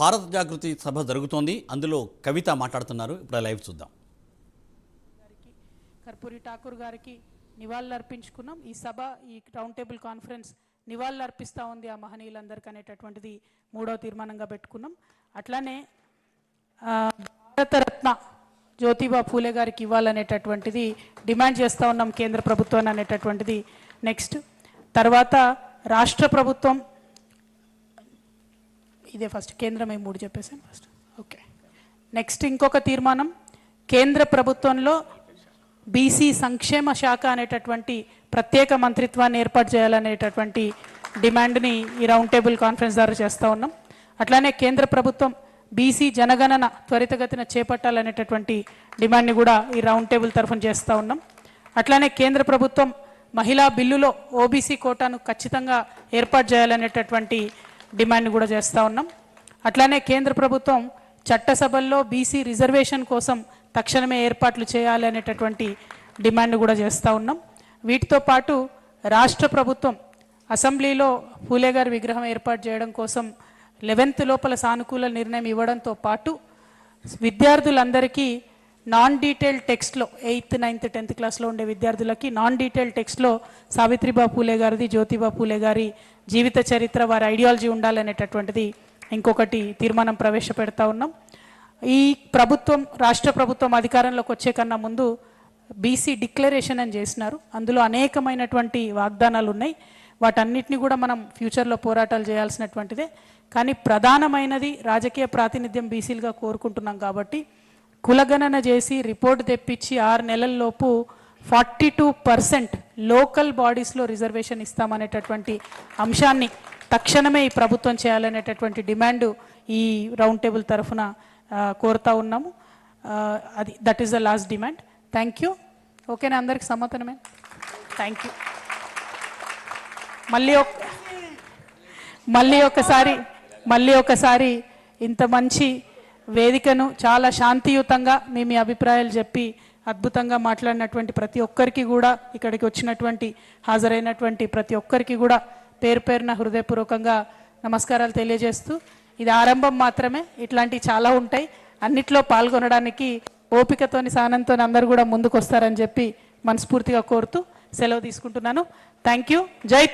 భారత జాగృతి సభ జరుగుతోంది. అందులో కవిత మాట్లాడుతున్నారు. ఇప్పుడు లైవ్ చూద్దాం. కర్పూరి ఠాకూర్ గారికి నివాళులు అర్పించుకున్నాం. ఈ సభ, ఈ రౌండ్ టేబుల్ కాన్ఫరెన్స్ నివాళులు అర్పిస్తూ ఉంది ఆ మహనీయులందరికీ అనేటటువంటిది 3వ తీర్మానంగా పెట్టుకున్నాం. అట్లానే భారతరత్న జ్యోతిబా పూలే గారికి ఇవ్వాలనేటటువంటిది డిమాండ్ చేస్తూ ఉన్నాం కేంద్ర ప్రభుత్వాన్ని అనేటటువంటిది. నెక్స్ట్ తర్వాత రాష్ట్ర ప్రభుత్వం, ఇదే ఫస్ట్ కేంద్రం 3 చెప్పేసాను ఫస్ట్. ఓకే, నెక్స్ట్ ఇంకొక తీర్మానం, కేంద్ర ప్రభుత్వంలో బీసీ సంక్షేమ శాఖ అనేటటువంటి ప్రత్యేక మంత్రిత్వాన్ని ఏర్పాటు చేయాలనేటటువంటి డిమాండ్ని ఈ రౌండ్ టేబుల్ కాన్ఫరెన్స్ ద్వారా చేస్తూ ఉన్నాం. అట్లానే కేంద్ర ప్రభుత్వం బీసీ జనగణన త్వరితగతిన చేపట్టాలనేటటువంటి డిమాండ్ని కూడా ఈ రౌండ్ టేబుల్ తరఫున చేస్తూ ఉన్నాం. అట్లానే కేంద్ర ప్రభుత్వం మహిళా బిల్లులో ఓబీసీ కోటాను ఖచ్చితంగా ఏర్పాటు చేయాలనేటటువంటి డిమాండ్ని కూడా చేస్తూ ఉన్నాం. అట్లానే కేంద్ర ప్రభుత్వం చట్టసభల్లో బీసీ రిజర్వేషన్ కోసం తక్షణమే ఏర్పాట్లు చేయాలి అనేటటువంటి డిమాండ్ కూడా చేస్తూ ఉన్నాం. వీటితో పాటు రాష్ట్ర ప్రభుత్వం అసెంబ్లీలో పూలే గారి విగ్రహం ఏర్పాటు చేయడం కోసం 11th లోపల సానుకూల నిర్ణయం ఇవ్వడంతో పాటు విద్యార్థులందరికీ non detail టెక్స్ట్లో 8th, 9th, 10th క్లాస్లో ఉండే విద్యార్థులకి నాన్ డీటెయిల్ టెక్స్ట్లో సావిత్రిబా పూలే గారిది, జ్యోతిబా పూలే గారి జీవిత చరిత్ర, వారి ఐడియాలజీ ఉండాలనేటటువంటిది ఇంకొకటి తీర్మానం ప్రవేశపెడతా ఉన్నాం. ఈ ప్రభుత్వం, రాష్ట్ర ప్రభుత్వం అధికారంలోకి వచ్చే కన్నా ముందు బీసీ డిక్లరేషన్ అని చేసినారు. అందులో అనేకమైనటువంటి వాగ్దానాలు ఉన్నాయి. వాటన్నిటిని కూడా మనం ఫ్యూచర్లో పోరాటాలు చేయాల్సినటువంటిదే. కానీ ప్రధానమైనది రాజకీయ ప్రాతినిధ్యం బీసీలుగా కోరుకుంటున్నాం కాబట్టి కులగణన చేసి రిపోర్ట్ తెప్పించి 6 నెలల్లోపు 42% లోకల్ బాడీస్లో రిజర్వేషన్ ఇస్తామనేటటువంటి అంశాన్ని తక్షణమే ఈ ప్రభుత్వం చేయాలనేటటువంటి డిమాండ్ ఈ రౌండ్ టేబుల్ తరఫున కోరుతా ఉన్నాము. అది that is the last demand. Thank you. ఓకేనా, అందరికి సమాధానమే? Thank you. మళ్ళీ ఒకసారి ఇంత మంచి వేదికను చాలా శాంతియుతంగా మీ అభిప్రాయాలు చెప్పి అద్భుతంగా మాట్లాడినటువంటి ప్రతి ఒక్కరికి కూడా, ఇక్కడికి వచ్చినటువంటి హాజరైనటువంటి ప్రతి ఒక్కరికి కూడా పేరు పేరున హృదయపూర్వకంగా నమస్కారాలు తెలియజేస్తూ, ఇది ఆరంభం మాత్రమే, ఇట్లాంటివి చాలా ఉంటాయి. అన్నిట్లో పాల్గొనడానికి ఓపికతోని, సహనంతో అందరూ కూడా ముందుకు వస్తారని చెప్పి మనస్ఫూర్తిగా కోరుతూ సెలవు తీసుకుంటున్నాను. Thank you. జై